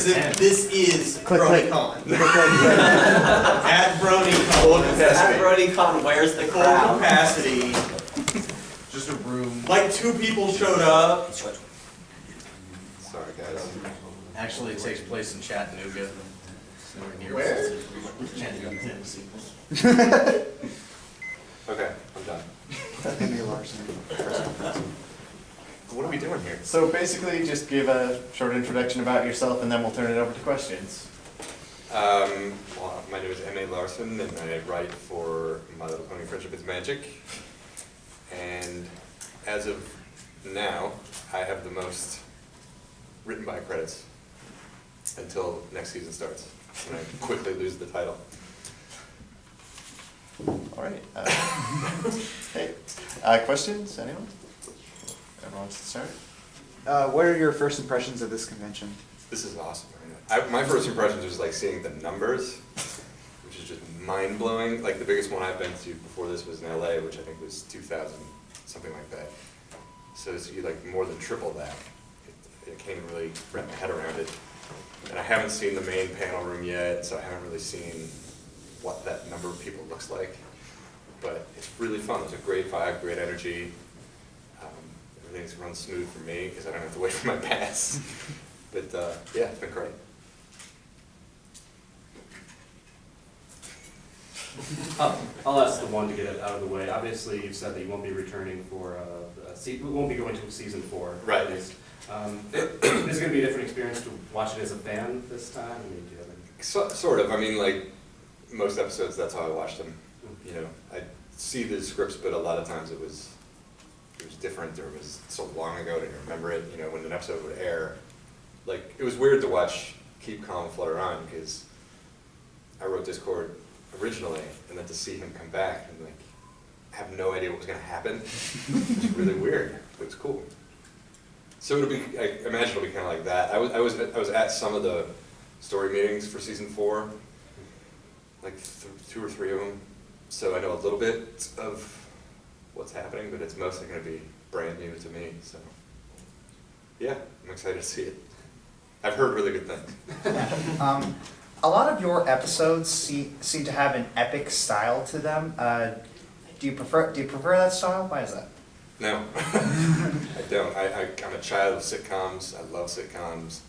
as if this is Click. BronyCon. At BronyCon. At BronyCon, where's the Full crowd? capacity. Just a room. Like 2 people showed up. Sorry, guys. Actually, it takes place in Chattanooga. Nowhere near Where? Chattanooga, Tennessee. Okay, I'm done. Larson. What are we doing here? So basically, just give a short introduction about yourself, and then we'll turn it over to questions. Well, my name is M.A. Larson, and I write for My Little Pony Friendship is Magic. And as of now, I have the most written by credits until next season starts, and I quickly lose the title. All right. Hey, questions? Anyone? Everyone wants to start? What are your first impressions of this convention? This is awesome. My first impressions was like seeing the numbers, which is just mind-blowing. Like the biggest one I've been to before this was in LA, which I think was 2,000, something like that. So it's like more than triple that. I can't even really wrap my head around it. And I haven't seen the main panel room yet, so I haven't really seen what that number of people looks like. But it's really fun. It's a great vibe, great energy. Everything's run smooth for me because I don't have to wait for my pass. But yeah, it's been great. I'll ask the one to get it out of the way. Obviously, you've said that you won't be returning for, won't be going to season 4. Right. Is it going to be a different experience to watch it as a fan this time? I mean, do you have any? Sort of. I mean, like most episodes, that's how I watched them. You know, I see the scripts, but a lot of times it was different, or it was so long ago I didn't remember it. You know, when an episode would air, like it was weird to watch Keep Calm, Flutter On, because I wrote Discord originally, and then to see him come back and like have no idea what was going to happen, it was really weird. But it was cool. So it'll be, I imagine it'll be kind of like that. I was at some of the story meetings for season 4, like 2 or 3 of them. So I know a little bit of what's happening, but it's mostly going to be brand new to me. So yeah, I'm excited to see it. I've heard really good things. A lot of your episodes seem to have an epic style to them. Do you prefer that style? Why is that? No, I don't. I'm a child of sitcoms. I love sitcoms.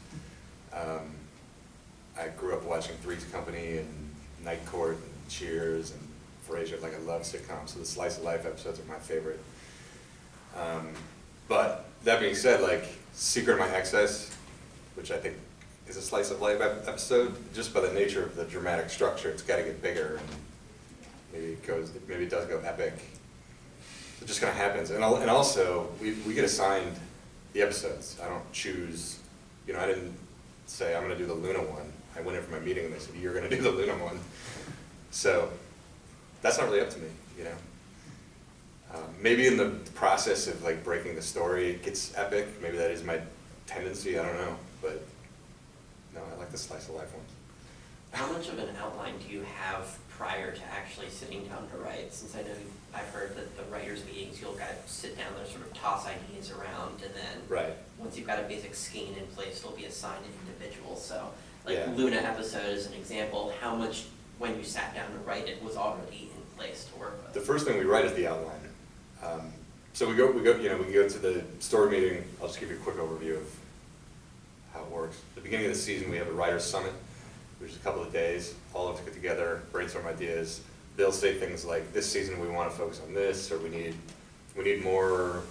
I grew up watching Three's Company and Night Court and Cheers and Frasier. Like I love sitcoms, so the slice of life episodes are my favorite. But that being said, like Secret of My Excess, which I think is a slice of life episode, just by the nature of the dramatic structure, it's got to get bigger, and maybe it does go epic. It just kind of happens, and also we get assigned the episodes. I don't choose. You know, I didn't say I'm going to do the Luna one. I went in for my meeting and they said you're going to do the Luna one. So that's not really up to me, you know. Maybe in the process of like breaking the story, it gets epic. Maybe that is my tendency. I don't know, but no, I like the slice of life ones. How much of an outline do you have prior to actually sitting down to write? Since I know I've heard that the writers' meetings, you'll kind of sit down there, sort of toss ideas around, and then Right. once you've got a basic scheme in place, it'll be assigned to individuals. So, like Yeah. Luna episode is an example. How much, when you sat down to write it, was already in place to work with? The first thing we write is the outline. So we go to the story meeting. I'll just give you a quick overview of how it works. At the beginning of the season, we have a writer's summit, which is a couple of days. All of us get together, brainstorm ideas. They'll say things like, this season we want to focus on this, or we need more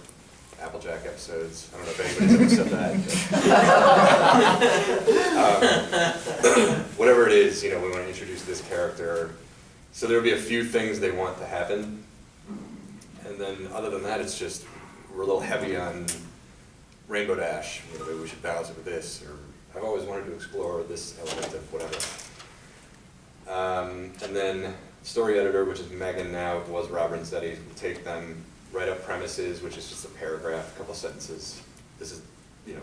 Applejack episodes. I don't know if anybody's ever said that. Whatever it is, you know, we want to introduce this character. So there'll be a few things they want to happen. And then other than that, it's just, we're a little heavy on Rainbow Dash. You know, maybe we should balance it with this, or I've always wanted to explore this element of whatever. And then story editor, which is Megan now, it was Robert and Zeddy. We take them, write up premises, which is just a paragraph, a couple sentences. This is, you know,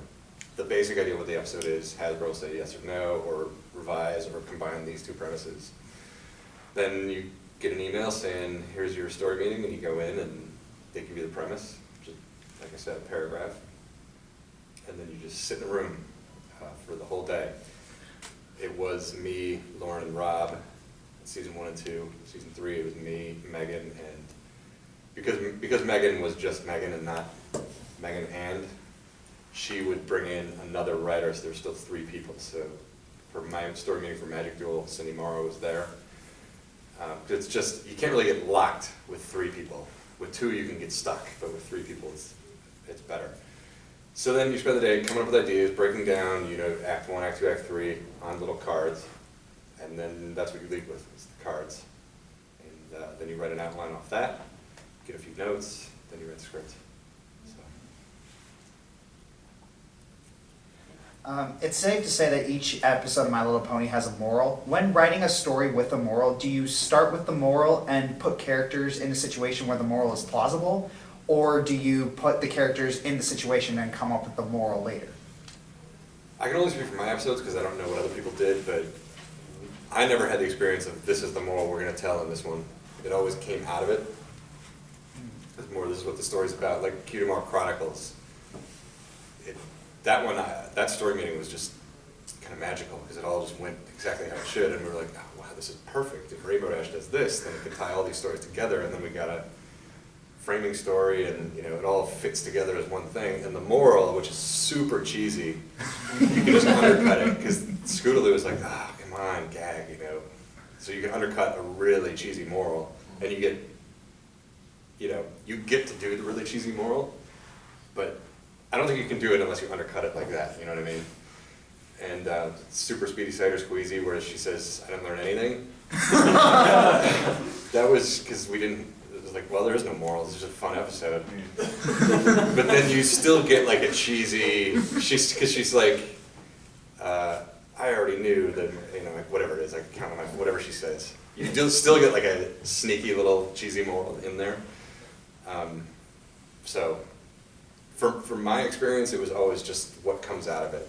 the basic idea of what the episode is. Hasbro will say yes or no, or revise, or combine these 2 premises. Then you get an email saying, here's your story meeting, and you go in and they give you the premise, which is, like I said, a paragraph. And then you just sit in a room for the whole day. it was me, Lauren, and Rob. Season 1 and 2. Season 3, it was me, Megan, and because Megan was just Megan and not Megan and, she would bring in another writer, so there were still 3 people. So for my story meeting for Magic Duel, Cindy Morrow was there. It's just, you can't really get locked with 3 people. With 2, you can get stuck, but with 3 people, it's better. So then you spend the day coming up with ideas, breaking down, Act 1, Act 2, Act 3 on little cards, and then that's what you lead with, is the cards. And then you write an outline off that, get a few notes, then you write the script. It's safe to say that each episode of My Little Pony has a moral. When writing a story with a moral, do you start with the moral and put characters in a situation where the moral is plausible? Or do you put the characters in the situation and come up with the moral later? I can only speak for my episodes because I don't know what other people did, but I never had the experience of this is the moral we're going to tell in this one. It always came out of it. It's more, this is what the story's about, like Cutamar Chronicles. That story meeting was just kind of magical because it all just went exactly how it should, and we were like, oh, wow, this is perfect. If Rainbow Dash does this, then it can tie all these stories together, and then we got a framing story, and it all fits together as one thing. And the moral, which is super cheesy, you can just undercut it because Scootaloo was like, oh, come on, gag, So you can undercut a really cheesy moral, and you get to do the really cheesy moral, but I don't think you can do it unless you undercut it like that, you know what I mean? And super Speedy Cider Squeezy, where she says, I didn't learn anything. That was because it was like, well, there is no moral, this is just a fun episode. But then you still get like a cheesy, because she's like, I already knew that, like whatever it is, I can count on my, whatever she says. You do still get like a sneaky little cheesy moral in there. So, from my experience, it was always just what comes out of it.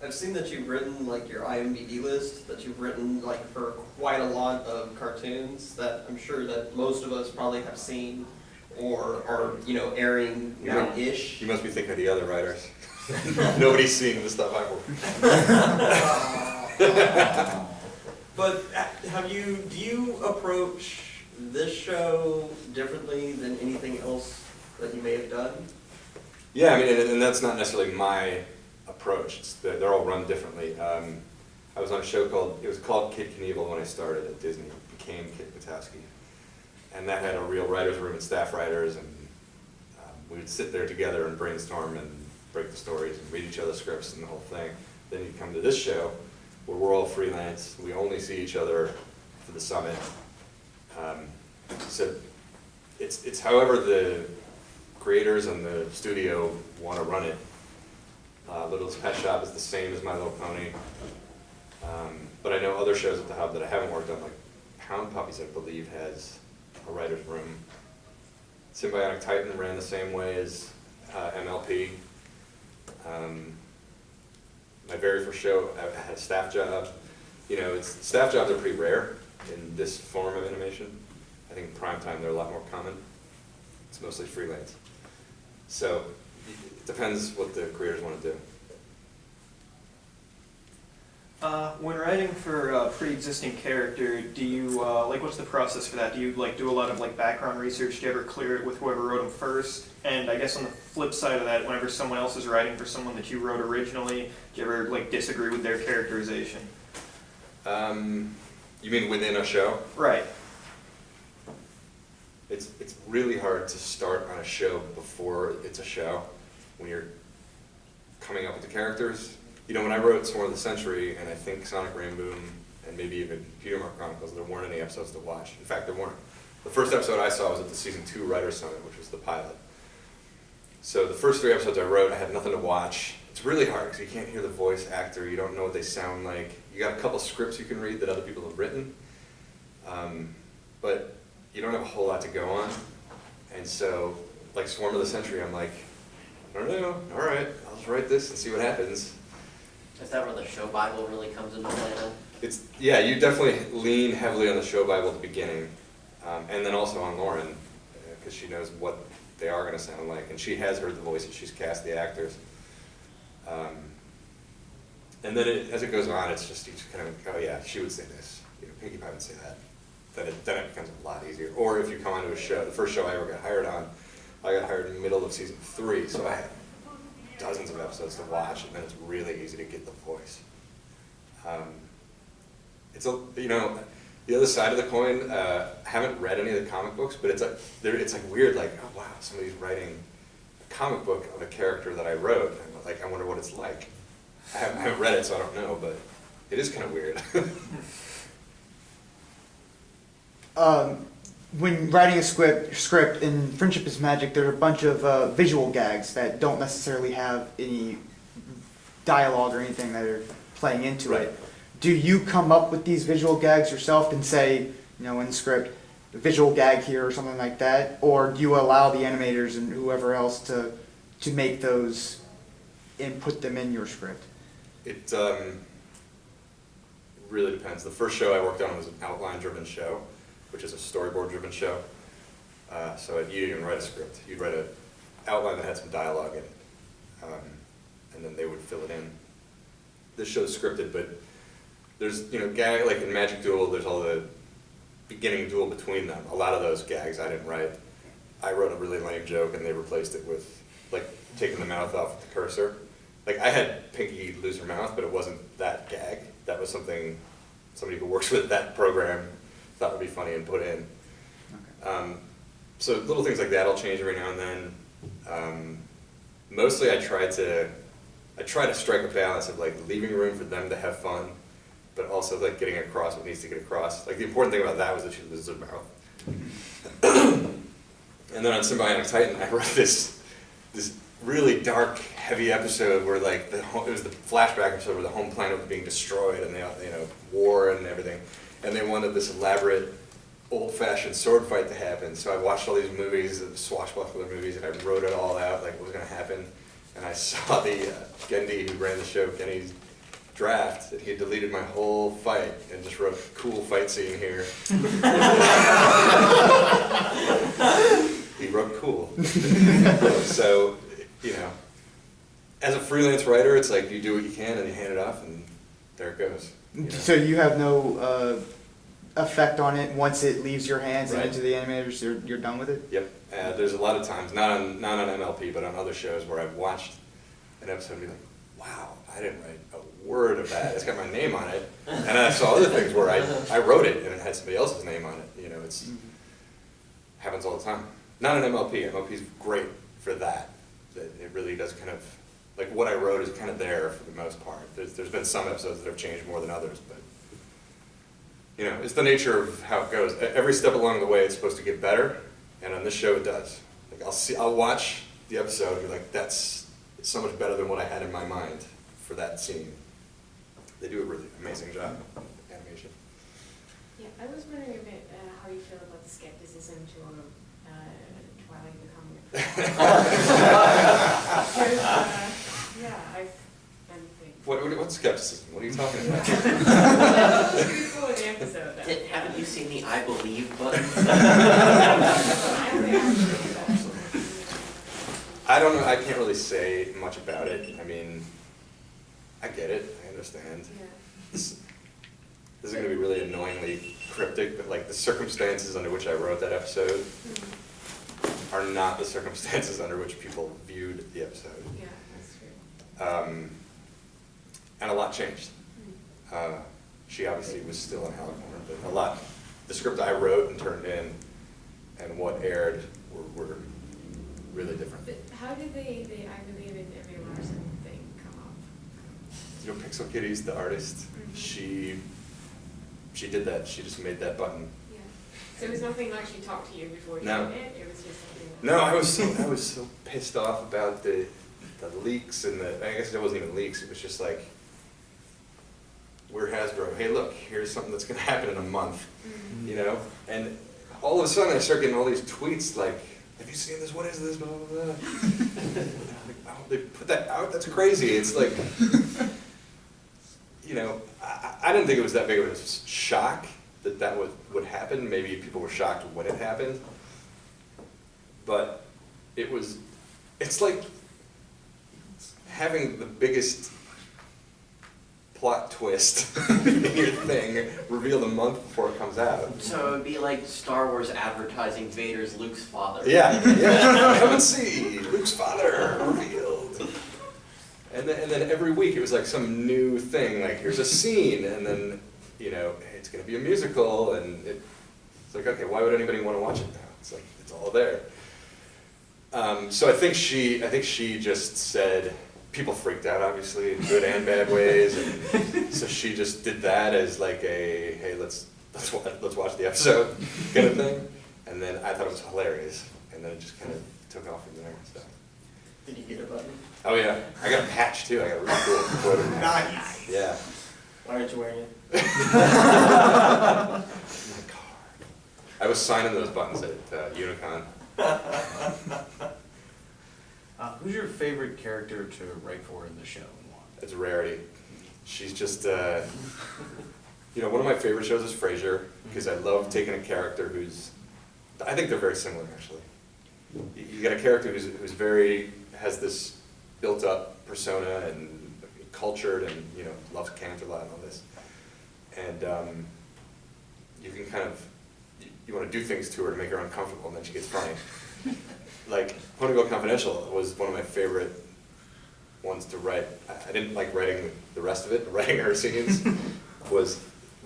I've seen that you've written like your IMDb list, that you've written like for quite a lot of cartoons that I'm sure that most of us probably have seen or are, airing now-ish. You must be thinking of the other writers. Nobody's seeing the stuff I work. But do you approach this show differently than anything else that you may have done? Yeah, I mean, and that's not necessarily my approach. They're all run differently. I was on a show it was called Kid Knievel when I started at Disney. It became Kid Patowski. And that had a real writer's room and staff writers, and we would sit there together and brainstorm and break the stories and read each other's scripts and the whole thing. Then you come to this show where we're all freelance. We only see each other for the summit. So it's however the creators and the studio want to run it. Little's Pet Shop is the same as My Little Pony. But I know other shows at the Hub that I haven't worked on, like Pound Puppies, I believe, has a writer's room. Symbiotic Titan ran the same way as MLP. My very first show, I had a staff job. Staff jobs are pretty rare in this form of animation. I think in prime time they're a lot more common. It's mostly freelance. So it depends what the creators want to do. When writing for a pre-existing character, do you, what's the process for that? Do you, do a lot of, background research? Do you ever clear it with whoever wrote them first? And I guess on the flip side of that, whenever someone else is writing for someone that you wrote originally, do you ever, disagree with their characterization? You mean within a show? Right. It's really hard to start on a show before it's a show, when you're coming up with the characters. When I wrote Sworn of the Century, and I think Sonic Rainboom, and maybe even Cutamar Chronicles, there weren't any episodes to watch. In fact, there weren't. The first episode I saw was at the Season 2 Writers' Summit, which was the pilot. So the first 3 episodes I wrote, I had nothing to watch. It's really hard, because you can't hear the voice actor, you don't know what they sound like. You got a couple scripts you can read that other people have written, but you don't have a whole lot to go on. And so, like Swarm of the Century, I'm like, I don't know, all right, I'll just write this and see what happens. Is that where the show Bible really comes into play then? Yeah, you definitely lean heavily on the show Bible at the beginning, and then also on Lauren, because she knows what they are going to sound like, and she has heard the voices, she's cast the actors. And then as it goes on, it's just, you just kind of, oh yeah, she would say this, you know, Pinkie Pie would say that. Then it becomes a lot easier. Or if you come onto a show, the first show I ever got hired on, I got hired in the middle of season 3, so I had dozens of episodes to watch, and then it's really easy to get the voice. It's a, you know, the other side of the coin, I haven't read any of the comic books, but it's like weird, like, oh wow, somebody's writing a comic book of a character that I wrote, and like, I wonder what it's like. I haven't read it, so I don't know, but it is kind of weird. When writing a script in Friendship is Magic, there are a bunch of visual gags that don't necessarily have any dialogue or anything that are playing into Right. it. Do you come up with these visual gags yourself and say, you know, in the script, visual gag here or something like that? Or do you allow the animators and whoever else to make those and put them in your script? It really depends. The first show I worked on was an outline-driven show, which is a storyboard-driven show. So you didn't even write a script. You'd write an outline that had some dialogue in it, and then they would fill it in. This show's scripted, but there's, you know, gag, like in Magic Duel, there's all the beginning duel between them. A lot of those gags I didn't write. I wrote a really lame joke, and they replaced it with, like, taking the mouth off with the cursor. Like, I had Pinkie lose her mouth, but it wasn't that gag. That was something somebody who works with that program thought would be funny and put in. Okay. So little things like that I'll change every now and then. Mostly I try to strike a balance of like leaving room for them to have fun, but also like getting across what needs to get across. Like the important thing about that was that she loses her mouth. And then on Symbiotic Titan, I wrote this really dark, heavy episode where like it was the flashback episode where the home planet was being destroyed and they, you know, war and everything, and they wanted this elaborate, old-fashioned sword fight to happen. So I watched all these movies, swashbuckler movies, and I wrote it all out, like what was going to happen. And I saw the Gendy, who ran the show, Kenny's draft, and he had deleted my whole fight and just wrote cool fight scene here. He wrote cool. So, you know, as a freelance writer, it's like you do what you can and you hand it off and there it goes. You know? So you have no effect on it once it leaves your hands Right. and into the animators, you're done with it? Yep. There's a lot of times, not on MLP, but on other shows where I've watched an episode and be like, wow, I didn't write a word of that. It's got my name on it. And I saw other things where I wrote it and it had somebody else's name on it. You know, it's happens all the time. Not an MLP. MLP's great for that. It really does kind of, like what I wrote is kind of there for the most part. There's been some episodes that have changed more than others, but you know, it's the nature of how it goes. Every step along the way, it's supposed to get better, and on this show, it does. Like I'll watch the episode and be like, that's so much better than what I had in my mind for that scene. They do a really amazing job of animation. Yeah, I was wondering a bit how you feel about the skepticism to all of Twilight becoming yeah, I've been thinking. What's skepticism? What are you talking about? Before the episode, though. Haven't you seen the I believe button? I don't know. I can't really say much about it. I mean, I get it. I understand. Yeah. This is going to be really annoyingly cryptic, but like the circumstances under which I wrote that episode are not the circumstances under which people viewed the episode. Yeah, that's true. And a lot changed. She obviously was still in Halicorn, but the script I wrote and turned in and what aired were really different. But how did the I believe in every Larson thing come up? You know, Pixel Kitty's the artist. She did that. She just made that button. Yeah. So it was nothing like she talked to you before you No. did it? It was just something that... No, I was so pissed off about the leaks and I guess it wasn't even leaks. It was just like, we're Hasbro. Hey, look, here's something that's going to happen in a month, you know. And all of a sudden, I start getting all these tweets like, "Have you seen this? What is this?" Blah blah blah. Like, oh, they put that out. That's crazy. It's like, you know, I didn't think it was that big of a shock that would happen. Maybe people were shocked when it happened, but it's like, having the biggest plot twist in your thing revealed a month before it comes out. So it would be like Star Wars advertising Vader's Luke's father. Yeah. Come and see Luke's father revealed. And then every week it was like some new thing, like here's a scene, and then, you know, hey, it's going to be a musical, and it's like, okay, why would anybody want to watch it now? It's like, it's all there. So I think she just said, people freaked out, obviously, in good and bad ways, and so she just did that as like a, hey, let's watch the episode kind of thing, and then I thought it was hilarious, and then it just kind of took off from there. So. Did you get a button? Oh yeah, I got a patch too. I got a really cool quote. Nice. Yeah. Why aren't you wearing it? My car. I was signing those buttons at Unicon. Who's your favorite character to write for in the show and why? It's a rarity. She's just, you know, one of my favorite shows is Frasier, because I love taking a character who's, I think they're very similar actually. You got a character who's very, has this built up persona and cultured and, you know, loves Canterlot and all this. And you can kind of, you want to do things to her to make her uncomfortable, and then she gets funny. Like, Ponyville Confidential was one of my favorite ones to write. I didn't like writing the rest of it, but writing her scenes was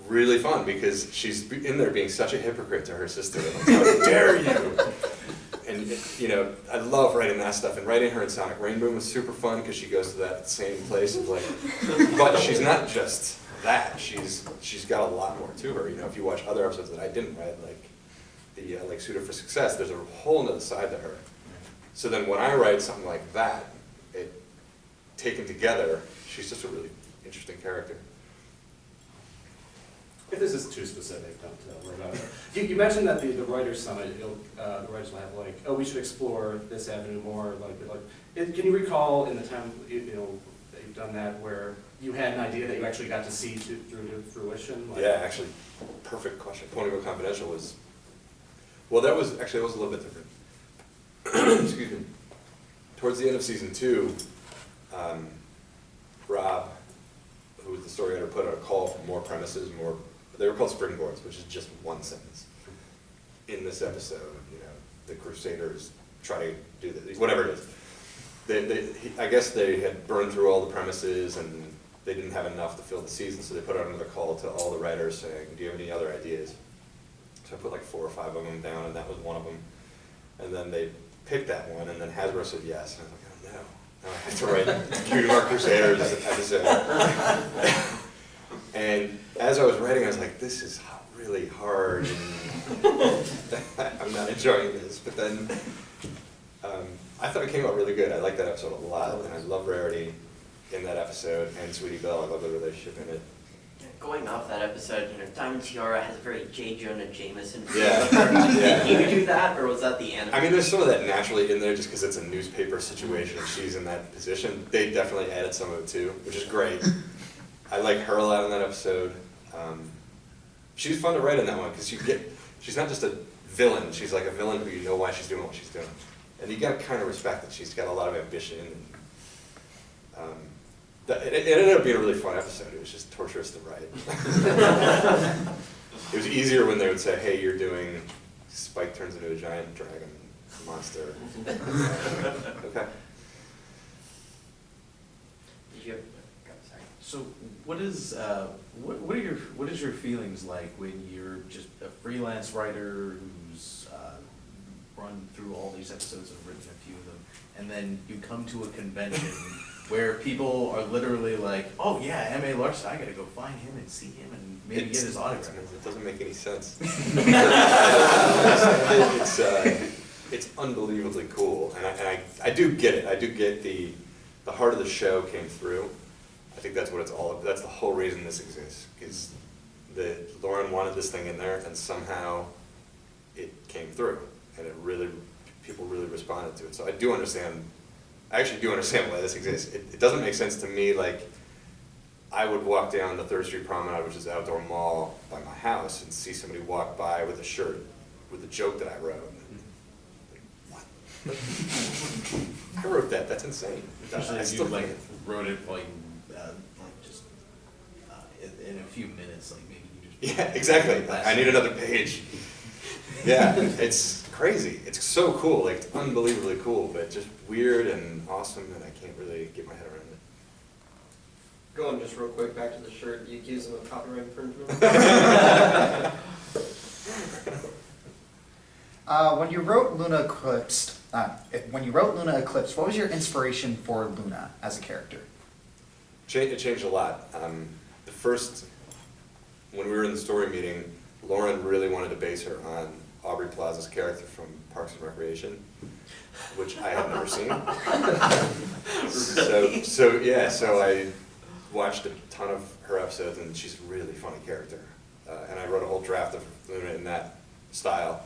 really fun because she's in there being such a hypocrite to her sister. Like, how dare you? And, you know, I love writing that stuff. And writing her in Sonic Rainbow was super fun because she goes to that same place of like, but she's not just that. She's got a lot more to her. You know, if you watch other episodes that I didn't write, like the like Suitor for Success, there's a whole other side to her. So then when I write something like that, it taken together, she's just a really interesting character. If this is too specific, don't worry about it. You mentioned that the Writers' Summit, the writers will have like, oh, we should explore this avenue more. Can you recall in the time you know that you've done that where you had an idea that you actually got to see through to fruition? Like, Yeah, actually, perfect question. Ponyville Confidential was, well, that was a little bit different. Excuse me. Towards the end of season 2, Rob, who was the story editor, put out a call for more premises, they were called springboards, which is just one sentence. In this episode, you know, the Crusaders try to do this, whatever it is. I guess they had burned through all the premises and they didn't have enough to fill the season, so they put out another call to all the writers saying, do you have any other ideas? So I put like 4 or 5 of them down, and that was one of them. And then they picked that one, and then Hasbro said yes. And I was like, oh no, now I have to write Cutie Mark Crusaders episode. And as I was writing, I was like, this is really hard. And I'm not enjoying this. But then I thought it came out really good. I liked that episode a lot, and I love Rarity in that episode, and Sweetie Belle. I love the relationship in it. Going off that episode, you know, Diamond Tiara has a very J. Jonah Jameson feel. Yeah. Did you do that, or was that the anime? I mean, there's some of that naturally in there just because it's a newspaper situation and she's in that position. They definitely added some of it too, which is great. I like her a lot in that episode. She's fun to write in that one because she's not just a villain, she's like a villain who you know why she's doing what she's doing. And you gotta kind of respect that she's got a lot of ambition. And, it ended up being a really fun episode. It was just torturous to write. It was easier when they would say, hey, you're doing Spike turns into a giant dragon monster. Okay. Did you have, sorry. So what is your feelings like when you're just a freelance writer who's run through all these episodes and written a few of them, and then you come to a convention where people are literally like, oh yeah, M.A. Larson, I gotta go find him and see him and maybe get his autograph. It doesn't make any sense. It's unbelievably cool, and I do get it. I do get the heart of the show came through. I think that's what it's all about. That's the whole reason this exists, because Lauren wanted this thing in there, and somehow it came through, and people really responded to it. So I actually do understand why this exists. It doesn't make sense to me, like, I would walk down the 3rd Street Promenade, which is an outdoor mall by my house, and see somebody walk by with a shirt with a joke that I wrote. Like, what? I wrote that, that's insane. Especially I if you still like think wrote it like just in a few minutes, like maybe you just. Yeah, exactly. I need another page. Yeah, it's crazy. It's so cool, like it's unbelievably cool, but just weird and awesome, and I can't really get my head around it. Going just real quick back to the shirt, you accuse him of copyright infringement? When you wrote Lunar Eclipse, what was your inspiration for Luna as a character? It changed a lot. The first, when we were in the story meeting, Lauren really wanted to base her on Aubrey Plaza's character from Parks and Recreation, which I had never seen. So I watched a ton of her episodes, and she's a really funny character. And I wrote a whole draft of Luna in that style.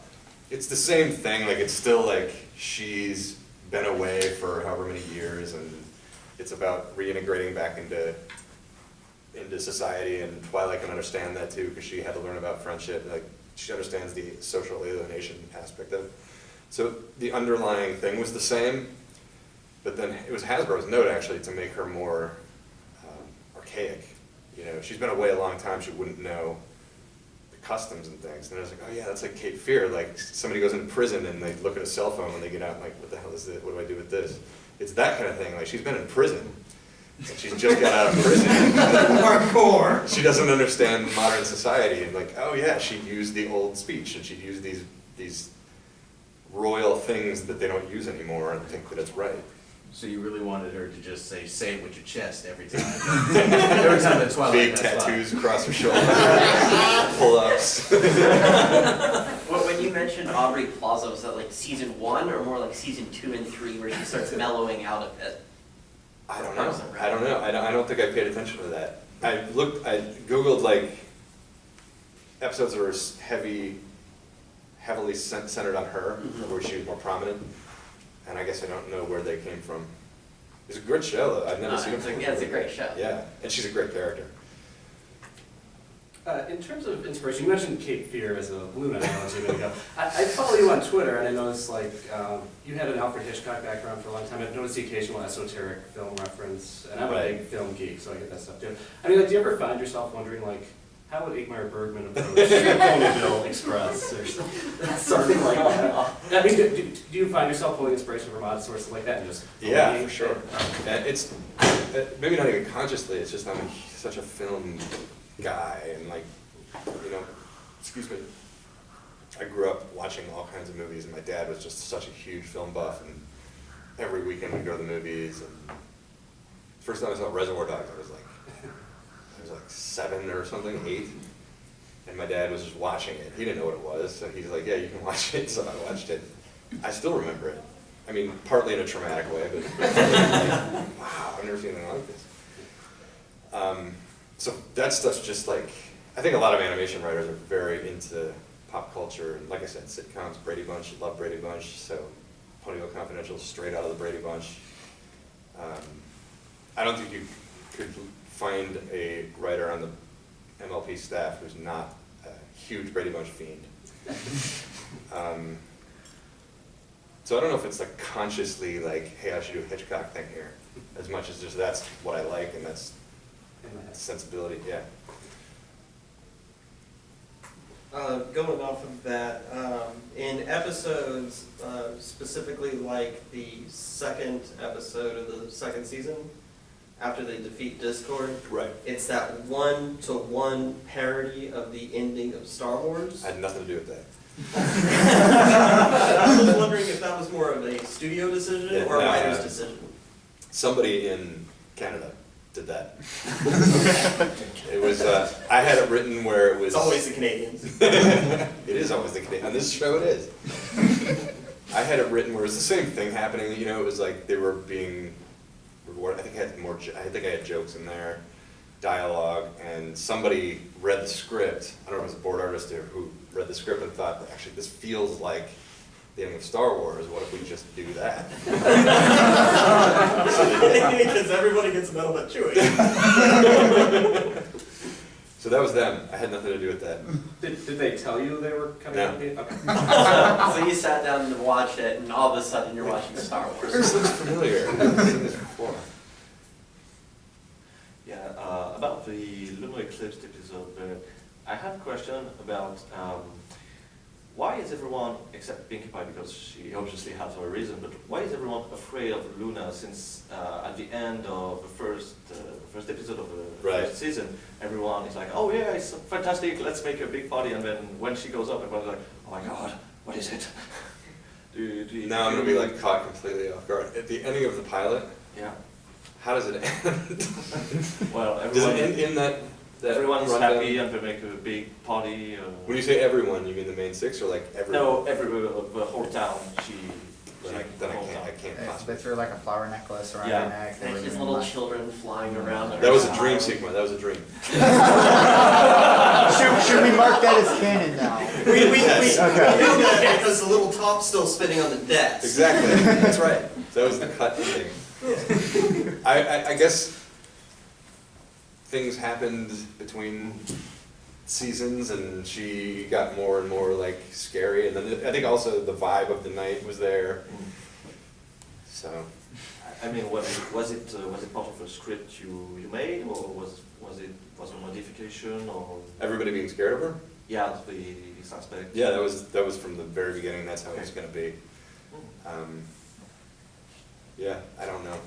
It's the same thing, like it's still like she's been away for however many years, and it's about reintegrating back into society, and Twilight can understand that too, because she had to learn about friendship. Like she understands the social alienation aspect of it. So the underlying thing was the same, but then it was Hasbro's note actually to make her more archaic. You know, she's been away a long time, she wouldn't know the customs and things. And I was like, oh yeah, that's like Cape Fear. Like somebody goes into prison and they look at a cell phone when they get out and like, what the hell is it? What do I do with this? It's that kind of thing. Like she's been in prison. And she's just got out of prison. Hardcore. She doesn't understand modern society. And like, oh yeah, she'd use the old speech and she'd use these royal things that they don't use anymore and think that it's right. So you really wanted her to just say it with your chest every time. Every time that Twilight Big passed by. tattoos across her shoulder, pull-ups. Well, when you mentioned Aubrey Plaza, was that like season 1 or more like season 2 and 3 where she starts mellowing out a bit? I don't know. I don't think I paid attention to that. I Googled like episodes that were heavily centered on her, where she was more prominent, and I guess I don't know where they came from. It's a good show though. I've never seen it before. Yeah, it's a great show. Yeah, and she's a great character. In terms of inspiration, you mentioned Cape Fear as a Luna analogy a minute ago. I follow you on Twitter, and I noticed like you had an Alfred Hitchcock background for a long time. I've noticed the occasional esoteric film reference, and I'm a big film geek, so I get that stuff too. I mean, like, do you ever find yourself wondering like, how would Igmar Bergman approach Ponyville Express or something like that? I mean, do you find yourself pulling inspiration from odd sources like that and just Yeah, for sure. And it's maybe not even consciously. It's just I'm such a film guy, and like, you know, excuse me. I grew up watching all kinds of movies, and my dad was just such a huge film buff, and every weekend we'd go to the movies. And the first time I saw Reservoir Dogs, I was like 7 or something, 8, and my dad was just watching it. He didn't know what it was, so he's like, yeah, you can watch it. So I watched it. I still remember it. I mean, partly in a traumatic way, but wow, I've never seen anything like this. So that stuff's just like, I think a lot of animation writers are very into pop culture, and like I said, sitcoms, Brady Bunch, love Brady Bunch, so Ponyville Confidential is straight out of the Brady Bunch. I don't think you could find a writer on the MLP staff who's not a huge Brady Bunch fiend. So I don't know if it's like consciously like, hey, I should do a Hitchcock thing here, as much as just that's what I like and that's sensibility, yeah. Going off of that, in episodes, specifically like the second episode of the second season, after they defeat Discord, Right. it's that 1-to-1 parody of the ending of Star Wars. I had nothing to do with that. I was wondering if that was more of a studio decision or a writer's decision. Somebody in Canada did that. It was, I had it written where it was... It's always the Canadians. It is always the Canadians. On this show it is. I had it written where it was the same thing happening, you know, it was like they were being rewarded. I think I had jokes in there, dialogue, and somebody read the script. I don't know if it was a board artist who read the script and thought, actually, this feels like the ending of Star Wars. What if we just do that? Because everybody gets metal but Chewie. So So that was them. I had nothing to do with that. Did they tell you they were coming? No. Okay. So you sat down and watched it, and all of a sudden you're watching Star Wars. This looks familiar. I've seen this before. Yeah, about the Lunar Eclipse episode, I have a question about why is everyone, except Pinkie Pie because she obviously has her reason, but why is everyone afraid of Luna since at the end of the first episode of the Right. first season, everyone is like, oh yeah, it's fantastic, let's make a big party, and then when she goes up, everyone's like, oh my god, what is it? Now I'm gonna be like caught completely off guard. At the ending of the pilot, Yeah, how does it end? well, Does everyone, it end in that everyone is rundown? happy and they make a big party. When you say everyone, you mean the main six or like everyone? No, the whole town, Then I can't They possibly. threw like a flower necklace around Yeah. her neck. They And were his doing little that. children flying around. That was a dream sequence. That was a dream. Should we mark that as canon now? We Okay. knew that because the little top's still spinning on the desk. Exactly. That's right. That was the cut ending. I guess things happened between seasons, and she got more and more like scary, and then I think also the vibe of the night was there. So I mean, was it part of a script you made, or was it a modification, or everybody being scared of her. yeah, the suspect? Yeah, that was from the very beginning. That's how it was gonna be. Yeah, I don't know.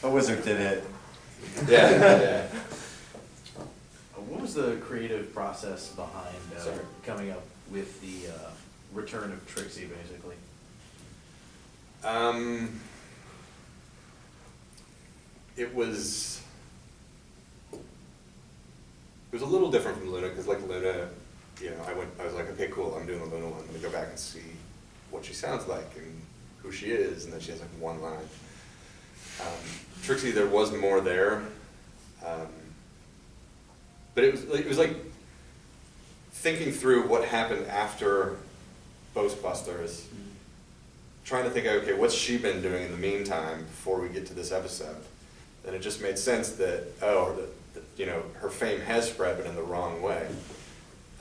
A wizard did it. Yeah, yeah. What was the creative process behind Sorry. coming up with the return of Trixie, basically? It was a little different from Luna, because like Luna, you know, I was like, okay, cool, I'm doing the Luna one, I'm gonna go back and see what she sounds like and who she is, and then she has like one line. Trixie, there was more there, but it was like thinking through what happened after Ghostbusters, trying to think, okay, what's she been doing in the meantime before we get to this episode? And it just made sense that, you know, her fame has spread, but in the wrong way.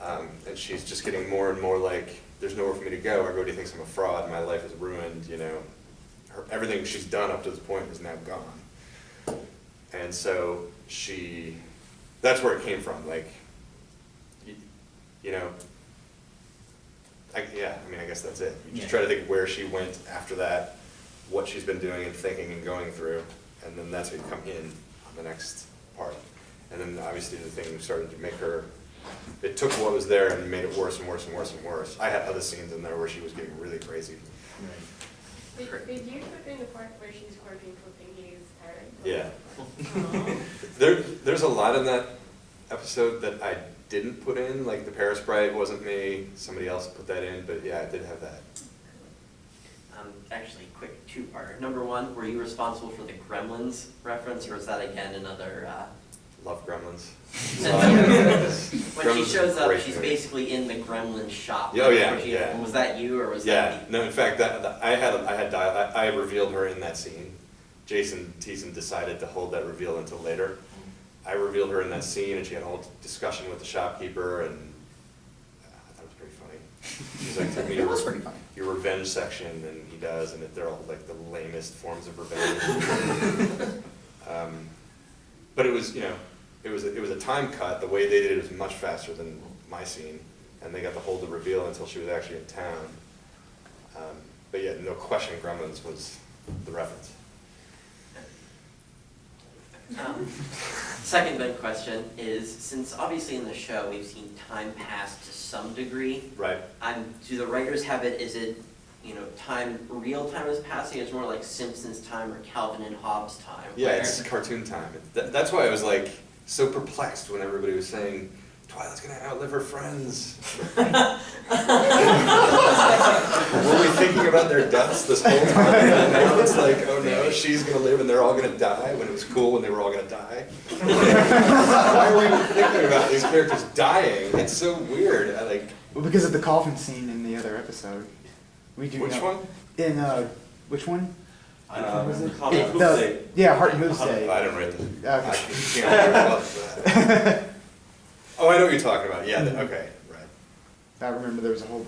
And she's just getting more and more like, there's nowhere for me to go, everybody thinks I'm a fraud, my life is ruined, you know. Everything she's done up to this point is now gone. And so that's where it came from, like, you know, I guess that's it. You just try to think where she went after that, what she's been doing and thinking and going through, and then that's how you come in on the next part. And then obviously the thing started to make her, it took what was there and made it worse and worse and worse and worse. I had other scenes in there where she was getting really crazy. Did you put in the part where she's working for Pinky's parent? Yeah. Aw. There's a lot in that episode that I didn't put in, like the Parasprite wasn't me, somebody else put that in, but yeah, I did have that. Actually, quick two-part. Number one, were you responsible for the Gremlins reference, or was that again another? Love Gremlins. When Gremlins she is shows a up, great she's movie. basically in the Gremlin shop. Oh, yeah, Where she- yeah. Was that you, or was Yeah, that no, in fact, I revealed her in that scene. Jason Thiessen decided to hold that reveal until later. I revealed her in that scene, and she had a whole discussion with the shopkeeper, and I thought it was pretty funny. She's like, took me It was pretty funny. your revenge section, and he does, and they're all like the lamest forms of revenge. But it was, you know, it was a time cut. The way they did it was much faster than my scene, and they got to hold the reveal until she was actually in town. But yeah, no question, Gremlins was the reference. Second big question is, since obviously in the show we've seen time pass to some degree, Right. do the writers have it, is it, you know, real time is passing, it's more like Simpsons time or Calvin and Hobbes time? Yeah, where- it's cartoon time. That's why I was like so perplexed when everybody was saying, Twilight's gonna outlive her friends. Were we thinking about their deaths this whole time? And now it's like, oh no, she's gonna live and they're all gonna die, when it was cool when they were all gonna die. Why are we even thinking about these characters dying? It's so weird. Well, because of the coffin scene in the other episode. We do Which know- one? In, which one? Was it? Heart and The- Hooves Day. Yeah, Heart and Hooves Day. I didn't write them. I Okay. can't remember what that. Oh, I know what you're talking about, yeah, okay, right. I remember there was a whole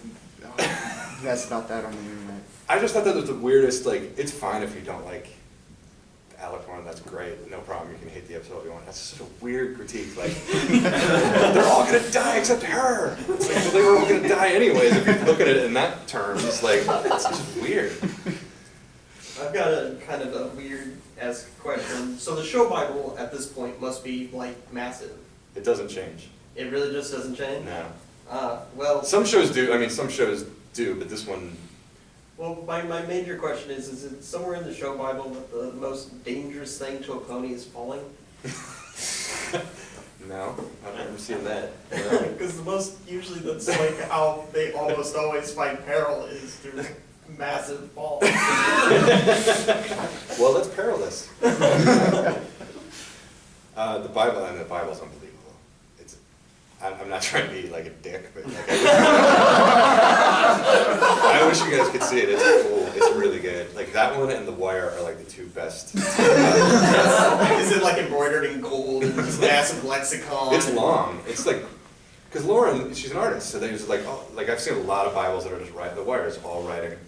mess about that on the internet. I just thought that was the weirdest, like, it's fine if you don't like Alec Warren, that's great, no problem, you can hate the episode if you want. That's such a weird critique, like, they're all gonna die except her. It's like, well, they were all gonna die anyways, if you look at it in that terms, it's like, it's just weird. I've got a kind of a weird-esque question. So the show Bible at this point must be like massive. It doesn't change, It really just doesn't change? no. Well, Some shows do, I mean, some shows do, but this one, my major question is it somewhere in the show Bible that the most dangerous thing to a pony is falling? no, I've never seen that. Because usually that's like how they almost always fight peril is through massive falls. Well, that's perilous. The Bible's unbelievable. I'm not trying to be like a dick, but like, I wish you guys could see it. It's cool. It's really good. Like that one and The Wire are like the two best. Is it like embroidered in gold and this massive lexicon? It's long. It's like, because Lauren, she's an artist, so there's like, oh, like I've seen a lot of Bibles that are just writing. The Wire is all writing.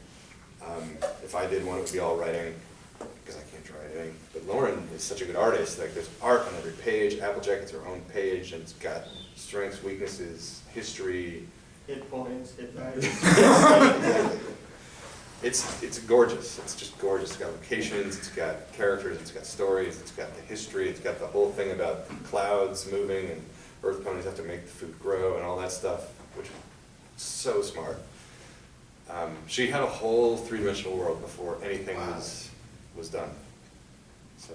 If I did one, it would be all writing, because I can't draw anything. But Lauren is such a good artist. Like there's art on every page. Applejacket's her own page, and it's got strengths, weaknesses, history. Hit points, hit values. It's gorgeous. It's just gorgeous. It's got locations, it's got characters, it's got stories, it's got the history, it's got the whole thing about clouds moving and earth ponies have to make the food grow and all that stuff, which is so smart. She had a whole three-dimensional world before anything was done. So.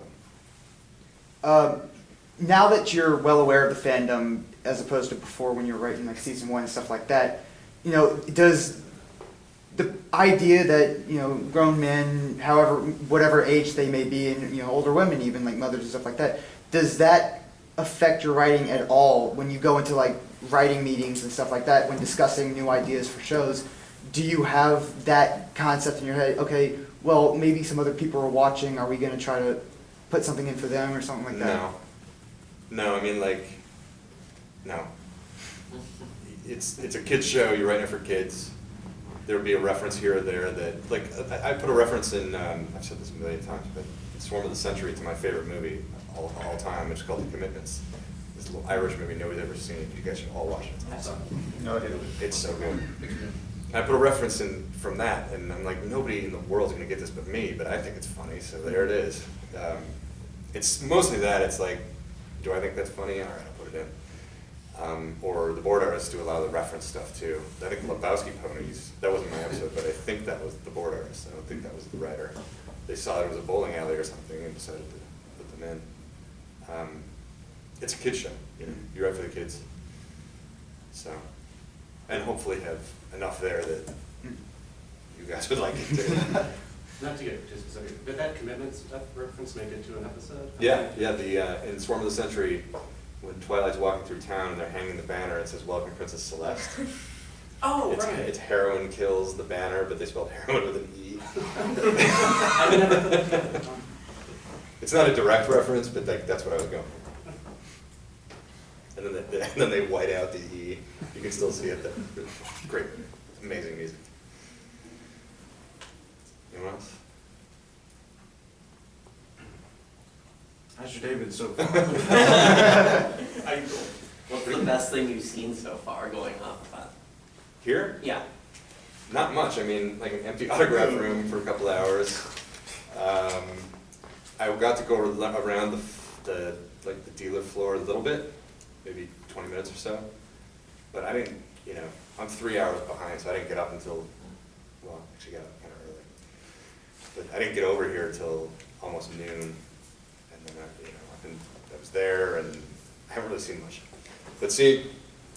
Now that you're well aware of the fandom, as opposed to before when you were writing like season 1 and stuff like that, you know, does the idea that, you know, grown men, however, whatever age they may be, and, you know, older women even, like mothers and stuff like that, does that affect your writing at all when you go into like writing meetings and stuff like that, when discussing new ideas for shows? Do you have that concept in your head, okay, well, maybe some other people are watching, are we going to try to put something in for them or something like that? No, I mean, like, no. It's a kid's show, you're writing it for kids. There'll be a reference here or there that, like, I put a reference in, I've said this a million times, but Swarm of the Century to my favorite movie all time, which is called The Commitments. This little Irish movie nobody's ever seen. You guys should all watch it. No, I didn't. It's so good. I put a reference in from that, and I'm like, nobody in the world's gonna get this but me, but I think it's funny, so there it is. It's mostly that, it's like, do I think that's funny? All right, I'll put it in. Or the board artists do a lot of the reference stuff too. I think Lebowski Ponies, that wasn't my episode, but I think that was the board artist. I don't think that was the writer. They saw it was a bowling alley or something and decided to put them in. It's a kid's show, you know? You write for the kids. So, and hopefully have enough there that you guys would like it too. Not to get too specific, did that commitment stuff reference make it to an episode? Yeah, in Swarm of the Century, when Twilight's walking through town and they're hanging the banner, it says, "Welcome, Princess Celeste." Oh, It's, right. it's heroin kills the banner, but they spelled heroin with an E. It's not a direct reference, but that's what I was going for. And then they white out the E. You can still see it there. Great, amazing music. Anyone else? How's your day been so far? What's the best thing you've seen so far going up? Here? Yeah. Not much. I mean, like an empty autograph room for a couple hours. I got to go around the dealer floor a little bit, maybe 20 minutes or so. But I didn't, you know, I'm 3 hours behind, so I didn't get up until, well, actually got up kind of early. But I didn't get over here till almost noon. And then I was there, and I haven't really seen much. But seeing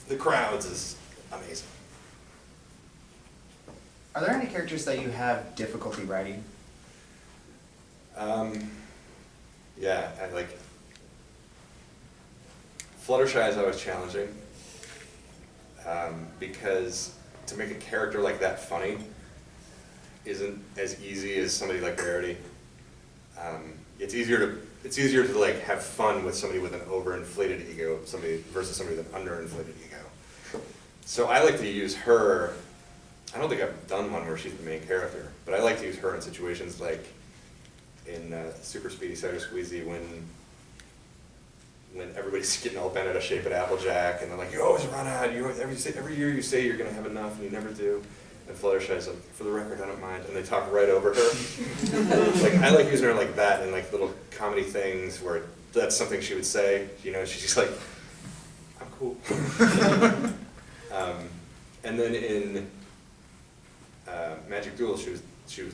the crowds is amazing. Are there any characters that you have difficulty writing? Yeah, I like Fluttershy is always challenging because to make a character like that funny isn't as easy as somebody like Rarity. It's easier to it's easier to like have fun with somebody with an overinflated ego, versus somebody with an underinflated ego. So I like to use her. I don't think I've done one where she's the main character, but I like to use her in situations like in Super Speedy Cider Squeezy when everybody's getting all bent out of shape at Applejack, and they're like, you always run out. Every year you say you're going to have enough, and you never do. And Fluttershy's like, for the record, I don't mind. And they talk right over her. Like, I like using her like that in like little comedy things where that's something she would say. You know, she's just like, I'm cool. And then in Magic Duel, she was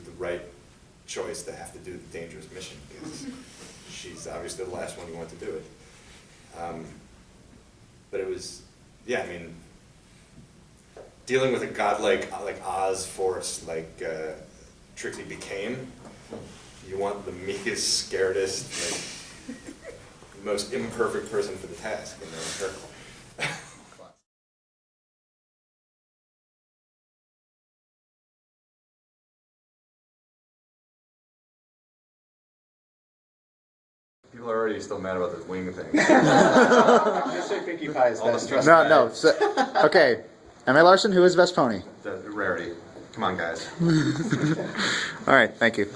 the right choice to have to do the dangerous mission because she's obviously the last one you want to do it. But it was, yeah, I mean, dealing with a godlike like Oz force like Trixie became, you want the meekest, scaredest, like, most imperfect person for the task, and that was her. People are already still mad about this wing thing. Just say Pinkie Pie is best. No. Okay. M.A. Larson, who is best pony? The rarity. Come on, guys. All right, thank you.